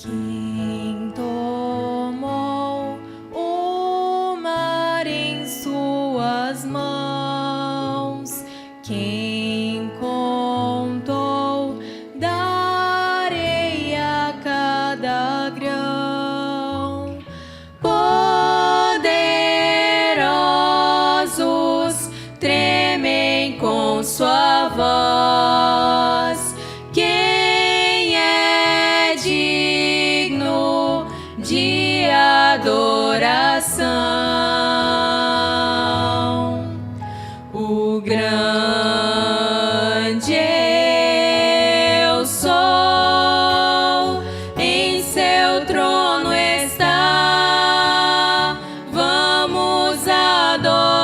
Quem tomou o mar em suas mãos, quem contou da areia cada grão, poderosos tremem com sua voz. Quem é digno de adoração? O grande eu sou, em seu trono está, vamos adorá-lo.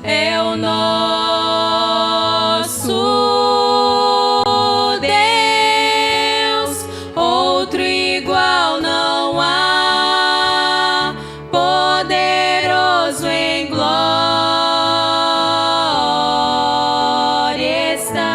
É o nosso Deus, outro igual não há, poderoso em glória está.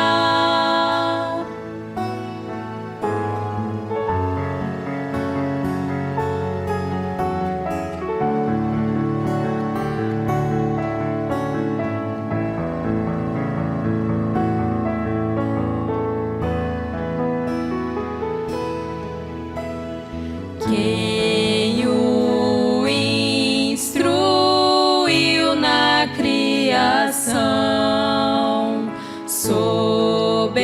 Quem o instruiu na criação, soberano,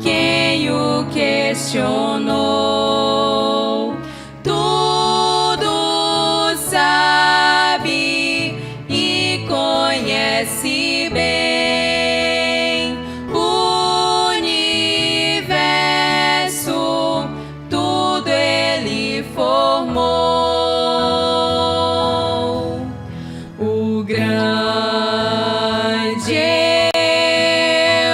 quem o questionou, tudo sabe e conhece bem o universo, tudo ele formou. O grande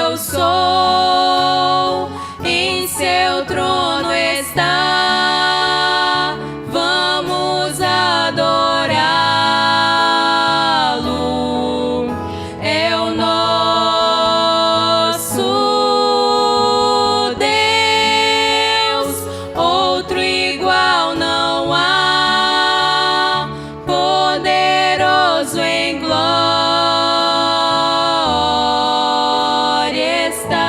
eu sou, em seu trono está, vamos adorá-lo. É o nosso Deus, outro igual não há, poderoso em glória está.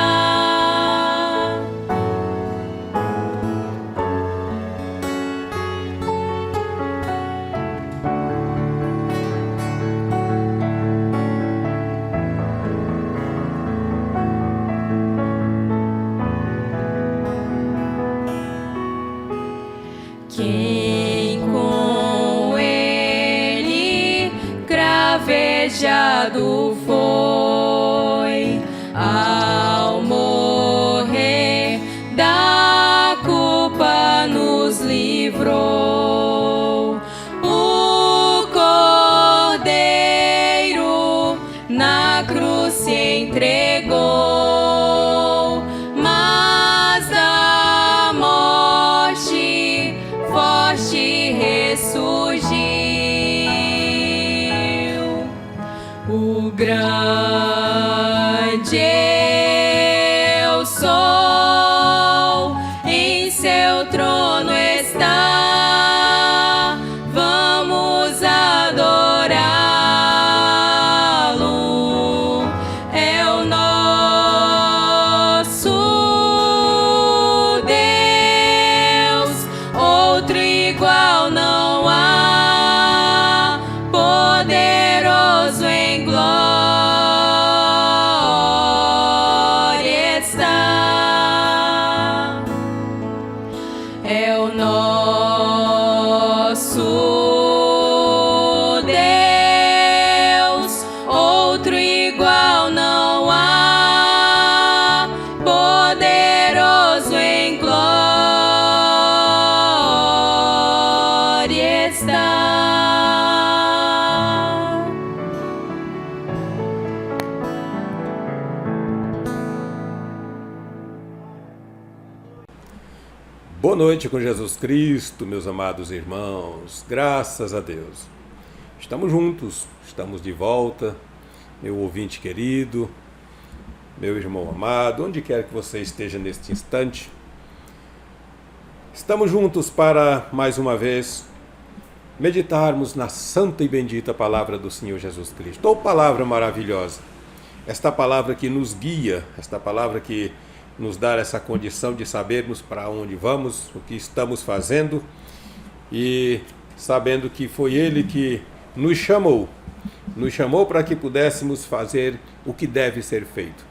Quem com ele cravejado foi, ao morrer da culpa nos livrou. O Cordeiro na cruz se entregou, mas da morte forte ressurgiu. O grande eu sou, em seu trono está, vamos adorá-lo. É o nosso Deus, outro igual não há, poderoso em glória está. É o nosso Deus, outro igual não há, poderoso em glória está. Boa noite com Jesus Cristo, meus amados irmãos, graças a Deus. Estamos juntos, estamos de volta, meu ouvinte querido. meu irmão amado, onde quer que você esteja neste instante. Estamos juntos para, mais uma vez, meditarmos na santa e bendita palavra do Senhor Jesus Cristo. Oh, palavra maravilhosa! Esta palavra que nos guia, esta palavra que nos dá essa condição de sabermos para onde vamos, o que estamos fazendo e sabendo que foi Ele que nos chamou para que pudéssemos fazer o que deve ser feito.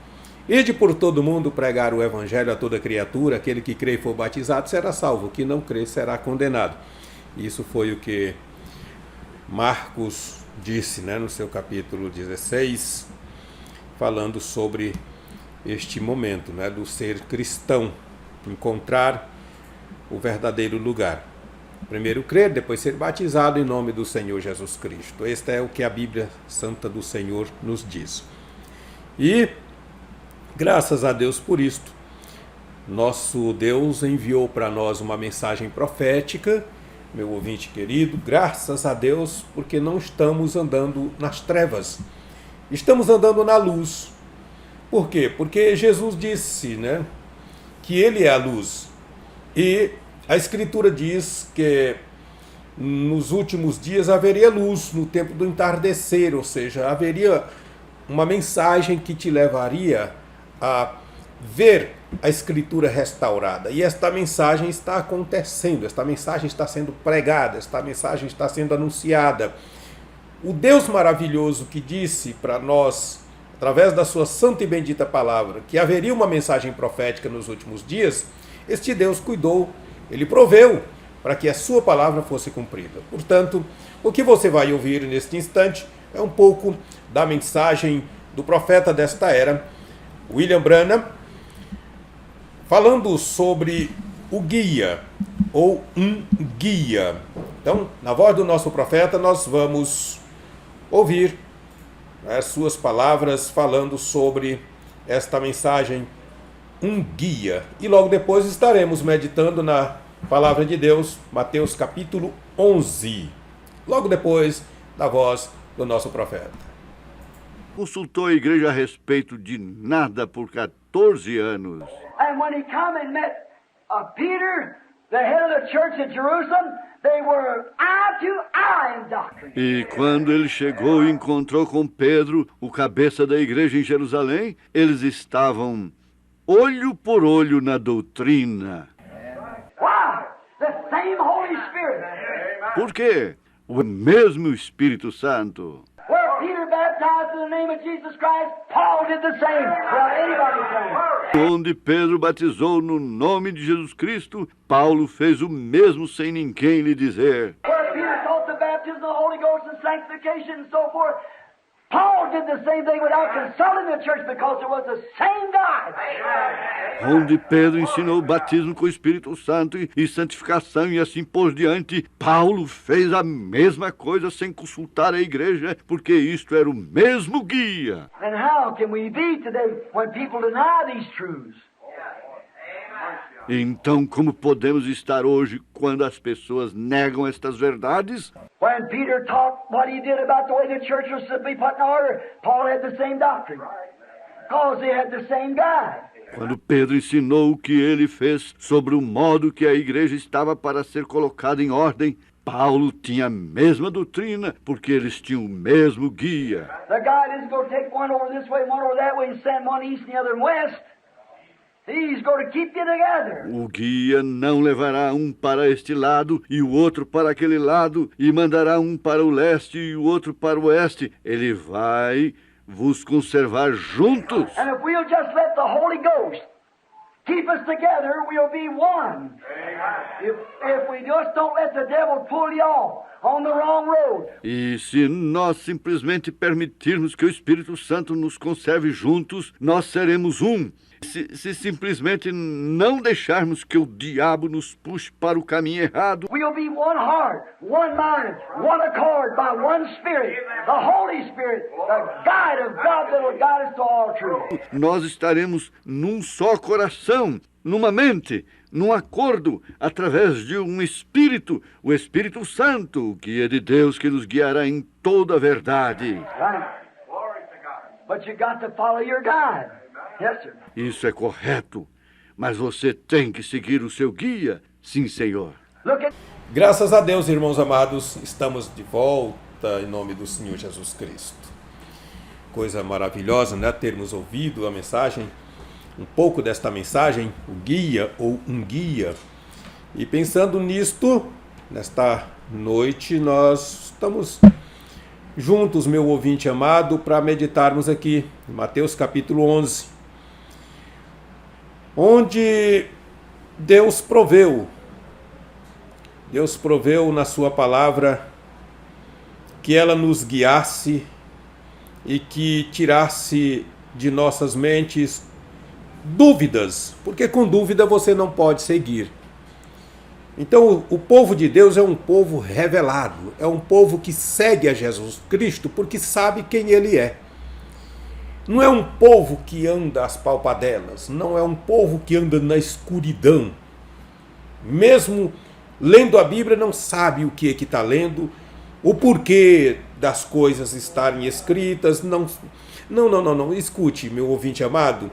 Ide por todo mundo pregar o evangelho a toda criatura, aquele que crê e for batizado será salvo, o que não crê será condenado. Isso foi o que Marcos disse, no seu capítulo 16, falando sobre este momento, do ser cristão, encontrar o verdadeiro lugar. Primeiro crer, depois ser batizado em nome do Senhor Jesus Cristo. Este é o que a Bíblia Santa do Senhor nos diz. E graças a Deus por isto. Nosso Deus enviou para nós uma mensagem profética, meu ouvinte querido, graças a Deus, porque não estamos andando nas trevas, estamos andando na luz. Por quê? Porque Jesus disse, que Ele é a luz. E a Escritura diz que nos últimos dias haveria luz, no tempo do entardecer, ou seja, haveria uma mensagem que te levaria a ver a Escritura restaurada. E esta mensagem está acontecendo, esta mensagem está sendo pregada, esta mensagem está sendo anunciada. O Deus maravilhoso que disse para nós, através da sua santa e bendita palavra, que haveria uma mensagem profética nos últimos dias, este Deus cuidou, Ele proveu para que a sua palavra fosse cumprida. Portanto, o que você vai ouvir neste instante é um pouco da mensagem do profeta desta era, William Branham, falando sobre o guia, ou um guia. Então, na voz do nosso profeta, nós vamos ouvir as suas palavras falando sobre esta mensagem, um guia. E logo depois estaremos meditando na palavra de Deus, Mateus capítulo 11. Logo depois da voz do nosso profeta. Consultou a igreja a respeito de nada por 14 anos. And when he come and met Peter, the head of the church at Jerusalem, they were eye to eye in doctrine. E quando ele chegou e encontrou com Pedro, o cabeça da igreja em Jerusalém, eles estavam olho por olho na doutrina. Why? The same Holy Spirit. Por quê? O mesmo Espírito Santo. Where Peter baptized in the name of Jesus Christ, Paul did the same without anybody saying. Onde Pedro batizou no nome de Jesus Cristo, Paulo fez o mesmo sem ninguém lhe dizer. Where Peter taught the baptism of the Holy Ghost and sanctification and so forth, Paul did the same thing without consulting the church because it was the same God. Onde Pedro ensinou o batismo com o Espírito Santo e santificação e assim por diante, Paulo fez a mesma coisa sem consultar a igreja, porque isto era o mesmo guia. And how can we be today when people deny these truths? Então, como podemos estar hoje quando as pessoas negam estas verdades? When Peter taught what he did about the way the church was to be put in order, Paul had the same doctrine, because they had the same God. Quando Pedro ensinou o que ele fez sobre o modo que a igreja estava para ser colocada em ordem, Paulo tinha a mesma doutrina, porque eles tinham o mesmo guia. The God isn't going to take one over this way, one over that way, and send one east and the other west. He's going to keep you together. O guia não levará um para este lado e o outro para aquele lado, e mandará um para o leste e o outro para o oeste. Ele vai vos conservar juntos. And if we'll just let the Holy Ghost keep us together, we'll be one. If we just don't let the devil pull you off on the wrong road. E se nós simplesmente permitirmos que o Espírito Santo nos conserve juntos, nós seremos um. Se simplesmente não deixarmos que o diabo nos puxe para o caminho errado, We'll be one heart, one mind, one accord by one Spirit, the Holy Spirit, the guide of God that will guide us to all truth. nós estaremos num só coração, numa mente, num acordo, através de um Espírito, o Espírito Santo, o guia de Deus que nos guiará em toda a verdade. Right? But you got to follow your guide. Yes, sir. Isso é correto. Mas você tem que seguir o seu guia. Sim, Senhor. Look at Graças a Deus, irmãos amados, estamos de volta em nome do Senhor Jesus Cristo. Coisa maravilhosa, né? Termos ouvido a mensagem, um pouco desta mensagem, o guia ou um guia. E pensando nisto, nesta noite, nós estamos juntos, meu ouvinte amado, para meditarmos aqui em Mateus capítulo 11, onde Deus proveu na sua palavra que ela nos guiasse e que tirasse de nossas mentes dúvidas, porque com dúvida você não pode seguir. Então o povo de Deus é um povo revelado, é um povo que segue a Jesus Cristo porque sabe quem ele é. Não é um povo que anda às palpadelas, não é um povo que anda na escuridão. Mesmo lendo a Bíblia, não sabe o que é que está lendo, o porquê das coisas estarem escritas. Não. Escute, meu ouvinte amado,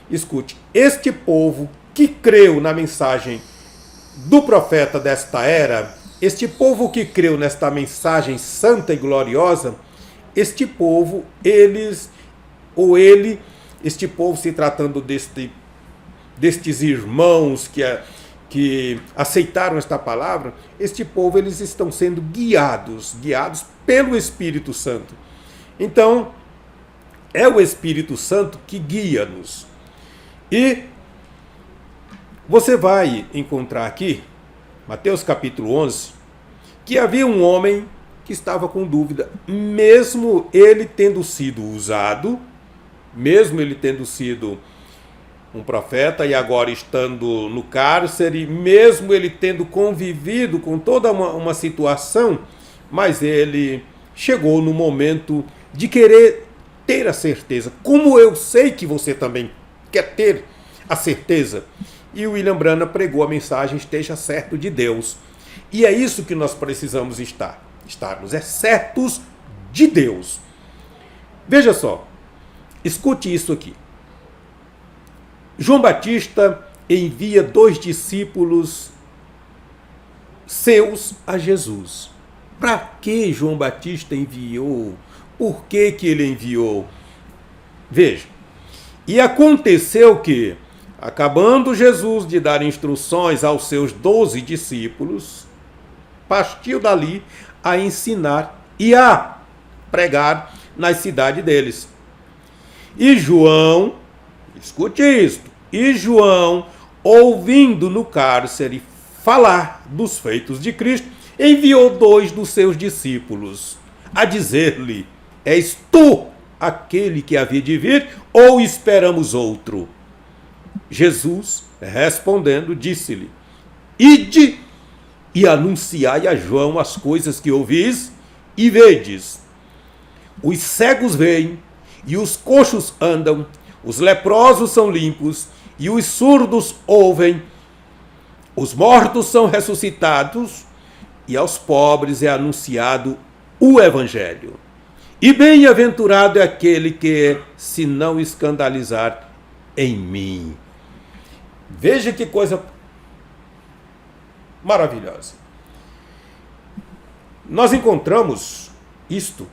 escute. Este povo que creu na mensagem do profeta desta era, este povo que creu nesta mensagem santa e gloriosa, este povo, este povo se tratando destes irmãos que aceitaram esta palavra, este povo, eles estão sendo guiados pelo Espírito Santo. Então, é o Espírito Santo que guia-nos. E você vai encontrar aqui, Mateus capítulo 11, que havia um homem que estava com dúvida, mesmo ele tendo sido usado, mesmo ele tendo sido um profeta e agora estando no cárcere, mesmo ele tendo convivido com toda uma situação, mas ele chegou no momento de querer ter a certeza, como eu sei que você também quer ter a certeza. E o William Branham pregou a mensagem: esteja certo de Deus. E é isso que nós precisamos estarmos, é certos de Deus. Veja só, escute isso aqui. João Batista envia 2 discípulos seus a Jesus. Para que João Batista enviou? Por que ele enviou? Veja, e aconteceu que, acabando Jesus de dar instruções aos seus 12 discípulos, partiu dali a ensinar e a pregar nas cidades deles. E João, escute isto, e João, ouvindo no cárcere falar dos feitos de Cristo, enviou 2 dos seus discípulos a dizer-lhe: és tu aquele que havia de vir, ou esperamos outro? Jesus, respondendo, disse-lhe: ide e anunciai a João as coisas que ouvis e vedes. Os cegos veem, e os coxos andam, os leprosos são limpos, e os surdos ouvem, os mortos são ressuscitados, e aos pobres é anunciado o Evangelho. E bem-aventurado é aquele que se não escandalizar em mim. Veja que coisa maravilhosa. Nós encontramos isto,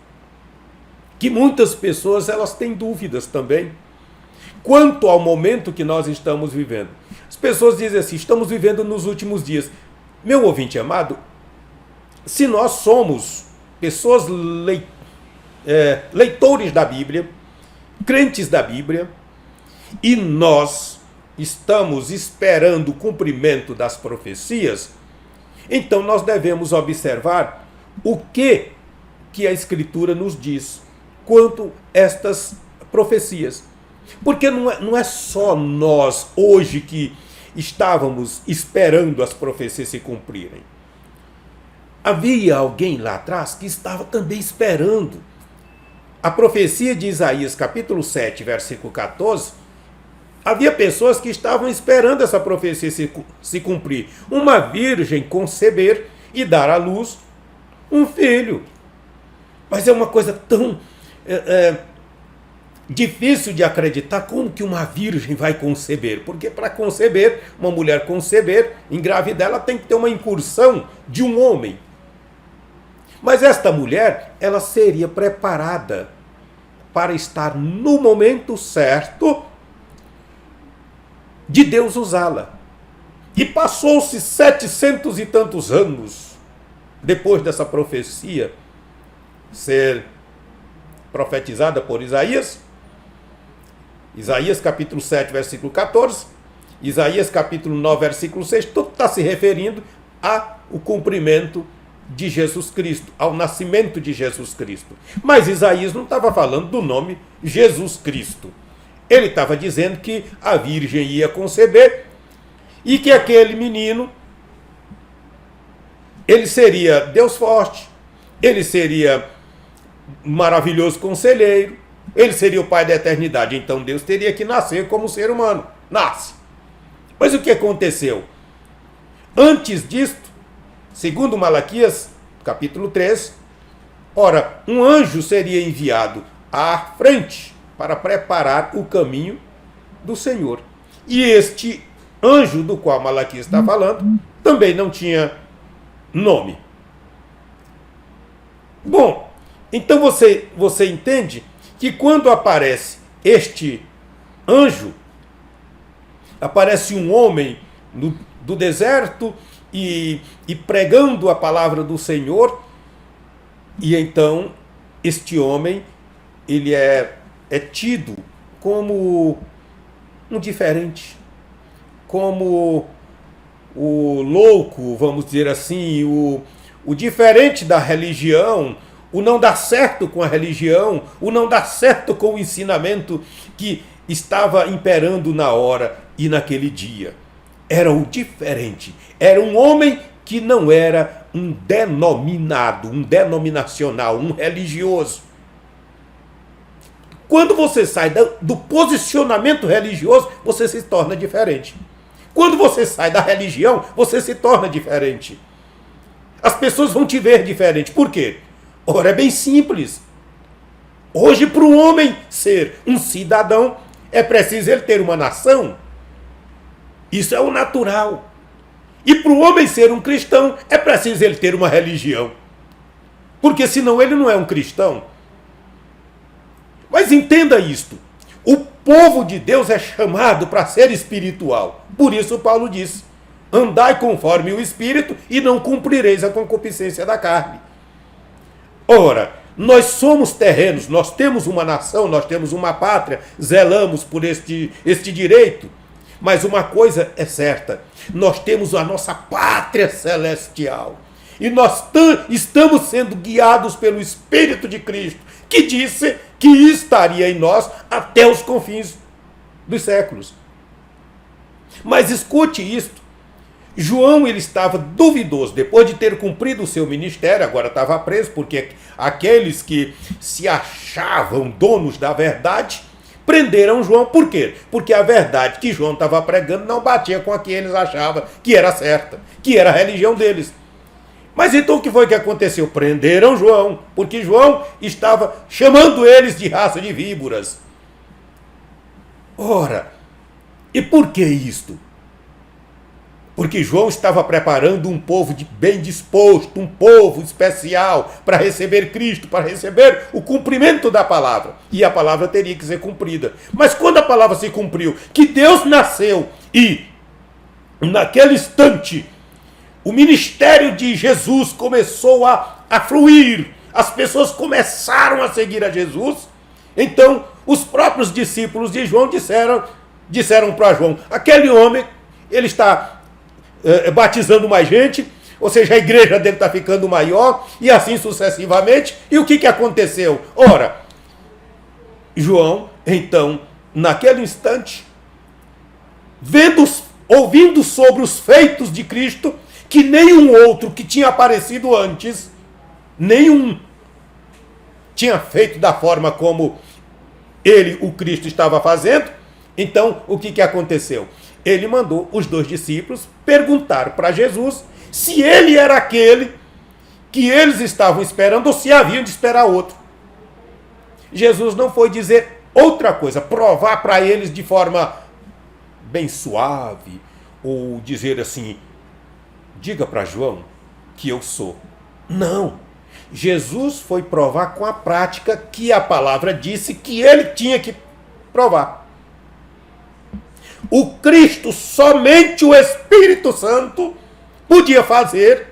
que muitas pessoas elas têm dúvidas também quanto ao momento que nós estamos vivendo. As pessoas dizem assim: estamos vivendo nos últimos dias. Meu ouvinte amado, se nós somos pessoas leitores da Bíblia, crentes da Bíblia, e nós estamos esperando o cumprimento das profecias, então nós devemos observar o que a Escritura nos diz quanto a estas profecias. Porque não é só nós hoje que estávamos esperando as profecias se cumprirem. Havia alguém lá atrás que estava também esperando. A profecia de Isaías, capítulo 7, versículo 14, havia pessoas que estavam esperando essa profecia se cumprir. Uma virgem conceber e dar à luz um filho. Mas é uma coisa difícil de acreditar como que uma virgem vai conceber. Porque para conceber, uma mulher conceber, engravidar, ela tem que ter uma incursão de um homem. Mas esta mulher, ela seria preparada para estar no momento certo de Deus usá-la. E passou-se 700 e tantos anos depois dessa profecia ser profetizada por Isaías. Isaías capítulo 7, versículo 14. Isaías capítulo 9, versículo 6. Tudo está se referindo ao cumprimento de Jesus Cristo, ao nascimento de Jesus Cristo. Mas Isaías não estava falando do nome Jesus Cristo. Ele estava dizendo que a virgem ia conceber e que aquele menino, ele seria Deus forte, ele seria maravilhoso conselheiro, ele seria o Pai da eternidade. Então Deus teria que nascer como ser humano. Nasce. Mas o que aconteceu? Antes disto, segundo Malaquias, capítulo 3, ora, um anjo seria enviado à frente para preparar o caminho do Senhor. E este anjo do qual Malaquias está falando também não tinha nome. Bom, então você entende que quando aparece este anjo, aparece um homem do deserto e pregando a palavra do Senhor, e então este homem, ele é tido como um diferente, como o louco, vamos dizer assim, o diferente da religião, o não dar certo com a religião, o não dar certo com o ensinamento que estava imperando na hora e naquele dia. Era o diferente, era um homem que não era um denominado, um denominacional, um religioso. Quando você sai do posicionamento religioso, você se torna diferente. Quando você sai da religião, você se torna diferente. As pessoas vão te ver diferente. Por quê? Ora, é bem simples. Hoje, para um homem ser um cidadão, é preciso ele ter uma nação. Isso é o natural. E para o homem ser um cristão, é preciso ele ter uma religião. Porque senão ele não é um cristão. Mas entenda isto. O povo de Deus é chamado para ser espiritual. Por isso Paulo disse: andai conforme o Espírito e não cumprireis a concupiscência da carne. Ora, nós somos terrenos, nós temos uma nação, nós temos uma pátria, zelamos por este direito. Mas uma coisa é certa, nós temos a nossa pátria celestial. E nós estamos sendo guiados pelo Espírito de Cristo, que disse que estaria em nós até os confins dos séculos. Mas escute isto. João, ele estava duvidoso, depois de ter cumprido o seu ministério, agora estava preso, porque aqueles que se achavam donos da verdade prenderam João. Por quê? Porque a verdade que João estava pregando não batia com a que eles achavam que era certa, que era a religião deles. Mas então o que foi que aconteceu? Prenderam João, porque João estava chamando eles de raça de víboras. Ora, e por que isto? Porque João estava preparando um povo bem disposto, um povo especial para receber Cristo, para receber o cumprimento da palavra. E a palavra teria que ser cumprida. Mas quando a palavra se cumpriu, que Deus nasceu e naquele instante o ministério de Jesus começou a fluir, as pessoas começaram a seguir a Jesus, então os próprios discípulos de João disseram para João: aquele homem, ele está batizando mais gente, ou seja, a igreja dele está ficando maior, e assim sucessivamente. E o que aconteceu? Ora, João, então, naquele instante, ouvindo sobre os feitos de Cristo, que nenhum outro que tinha aparecido antes, nenhum tinha feito da forma como ele, o Cristo, estava fazendo. Então, o que aconteceu? Ele mandou os dois discípulos perguntar para Jesus se ele era aquele que eles estavam esperando ou se haviam de esperar outro. Jesus não foi dizer outra coisa, provar para eles de forma bem suave, ou dizer assim, diga para João que eu sou. Não. Jesus foi provar com a prática que a palavra disse que ele tinha que provar. O Cristo, somente o Espírito Santo podia fazer,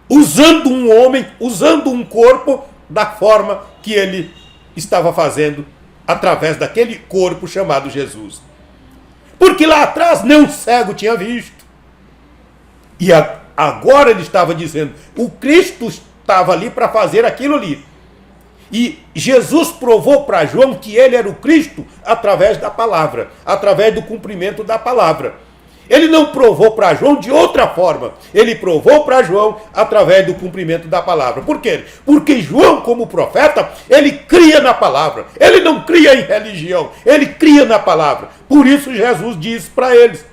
usando um homem, usando um corpo, da forma que ele estava fazendo, através daquele corpo chamado Jesus. Porque lá atrás nem um cego tinha visto. E agora ele estava dizendo, o Cristo estava ali para fazer aquilo ali. E Jesus provou para João que ele era o Cristo através da palavra, através do cumprimento da palavra. Ele não provou para João de outra forma. Ele provou para João através do cumprimento da palavra. Por quê? Porque João, como profeta, ele cria na palavra. Ele não cria em religião, ele cria na palavra. Por isso Jesus disse para eles,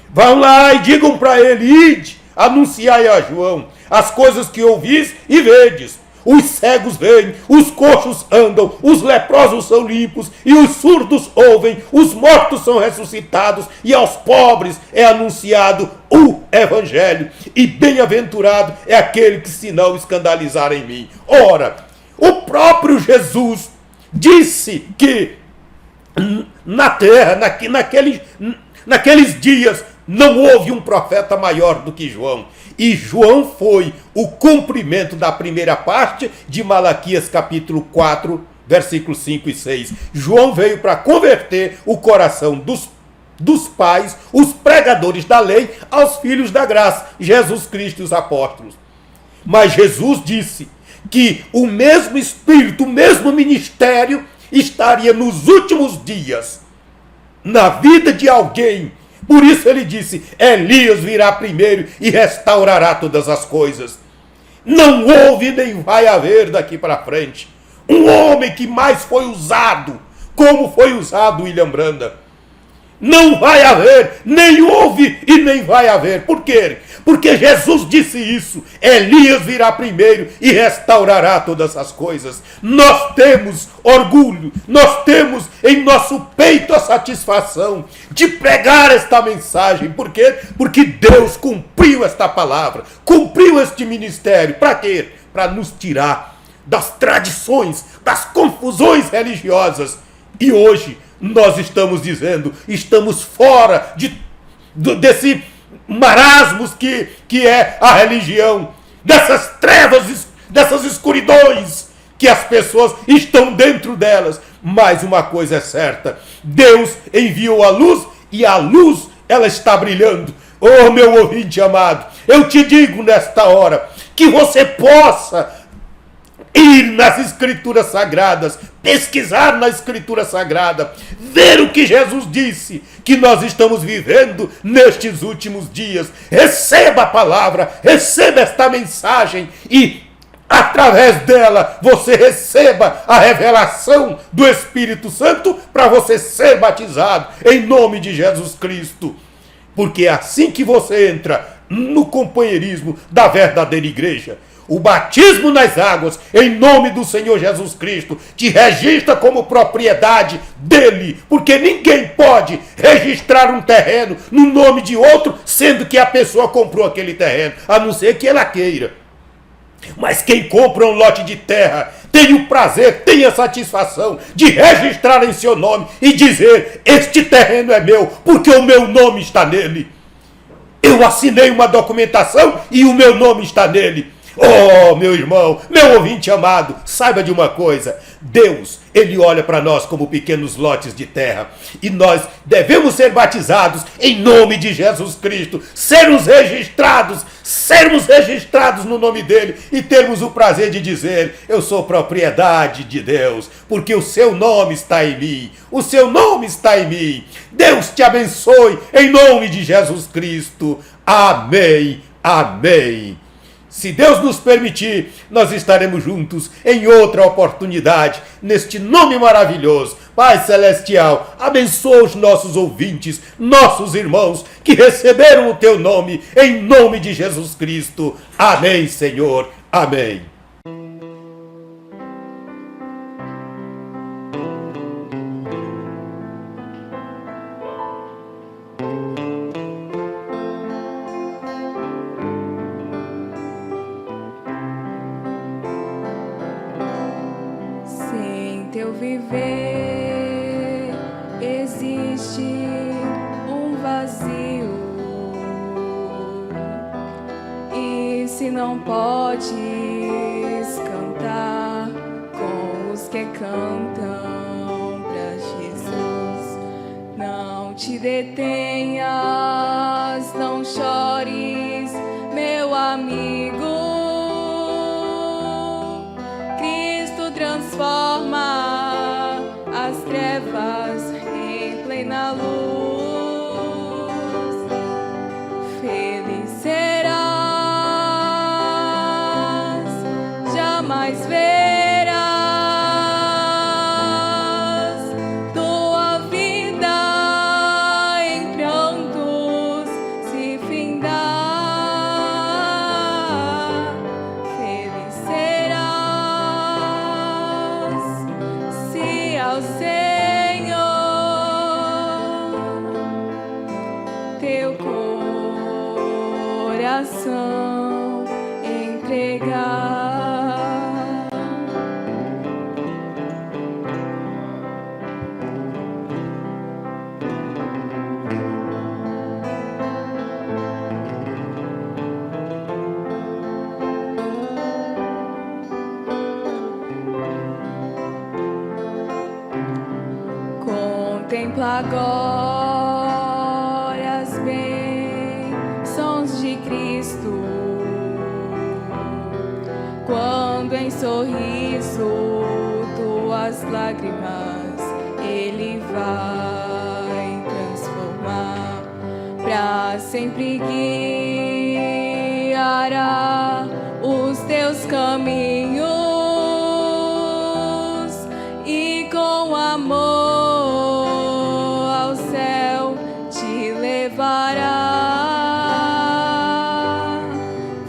vão lá e digam para ele, ide, anunciai a João as coisas que ouvis e vedes. Os cegos veem, os coxos andam, os leprosos são limpos, e os surdos ouvem, os mortos são ressuscitados, e aos pobres é anunciado o Evangelho. E bem-aventurado é aquele que se não escandalizar em mim. Ora, o próprio Jesus disse que na terra, naqueles dias, não houve um profeta maior do que João. E João foi o cumprimento da primeira parte de Malaquias capítulo 4, versículos 5 e 6. João veio para converter o coração dos pais, os pregadores da lei, aos filhos da graça, Jesus Cristo e os apóstolos. Mas Jesus disse que o mesmo Espírito, o mesmo ministério estaria nos últimos dias, na vida de alguém. Por isso ele disse, Elias virá primeiro e restaurará todas as coisas. Não houve nem vai haver daqui para frente um homem que mais foi usado, como foi usado William Branda. Não vai haver, nem houve e nem vai haver. Por quê? Porque Jesus disse isso. Elias virá primeiro e restaurará todas as coisas. Nós temos orgulho, nós temos em nosso peito a satisfação de pregar esta mensagem. Por quê? Porque Deus cumpriu esta palavra, cumpriu este ministério. Para quê? Para nos tirar das tradições, das confusões religiosas. E hoje nós estamos dizendo, estamos fora desse marasmos que é a religião, dessas trevas, dessas escuridões que as pessoas estão dentro delas. Mas uma coisa é certa, Deus enviou a luz e a luz ela está brilhando. Oh, meu ouvinte amado, eu te digo nesta hora que você possa ir nas Escrituras Sagradas, pesquisar na Escritura Sagrada, ver o que Jesus disse, que nós estamos vivendo nestes últimos dias. Receba a palavra, receba esta mensagem e, através dela, você receba a revelação do Espírito Santo para você ser batizado em nome de Jesus Cristo. Porque é assim que você entra no companheirismo da verdadeira igreja. O batismo nas águas, em nome do Senhor Jesus Cristo, te registra como propriedade dele, porque ninguém pode registrar um terreno no nome de outro, sendo que a pessoa comprou aquele terreno, a não ser que ela queira. Mas quem compra um lote de terra tem o prazer, tem a satisfação de registrar em seu nome e dizer, este terreno é meu, porque o meu nome está nele. Eu assinei uma documentação e o meu nome está nele. Oh, meu irmão, meu ouvinte amado, saiba de uma coisa, Deus, Ele olha para nós como pequenos lotes de terra, e nós devemos ser batizados em nome de Jesus Cristo, sermos registrados no nome dEle, e termos o prazer de dizer, eu sou propriedade de Deus, porque o seu nome está em mim, o seu nome está em mim. Deus te abençoe em nome de Jesus Cristo. Amém, amém. Se Deus nos permitir, nós estaremos juntos em outra oportunidade, neste nome maravilhoso. Pai Celestial, abençoa os nossos ouvintes, nossos irmãos que receberam o teu nome, em nome de Jesus Cristo. Amém, Senhor. Amém. teu viver existe um vazio. E se não podes cantar com os que cantam pra Jesus, não te detenhas, não chores, meu amigo. Cristo transforma as trevas em plena luz. Feliz serás, jamais verás tua vida em prantos se findar. Feliz serás se ao Senhor teu coração entregar. Contempla agora as bênçãos de Cristo, quando em sorriso tuas lágrimas Ele vai transformar, pra sempre guiará os teus caminhos e com amor ao céu te levará.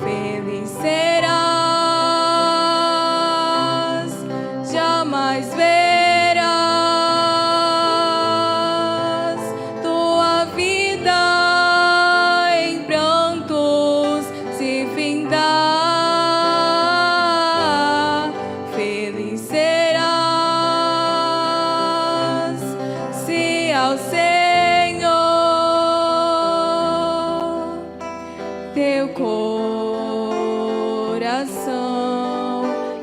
Feliz serás, jamais verás tua vida em prantos se findar. Feliz serás se ao Senhor teu coração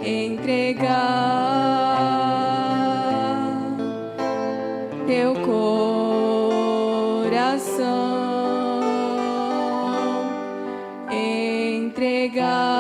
entregar, teu coração entregar.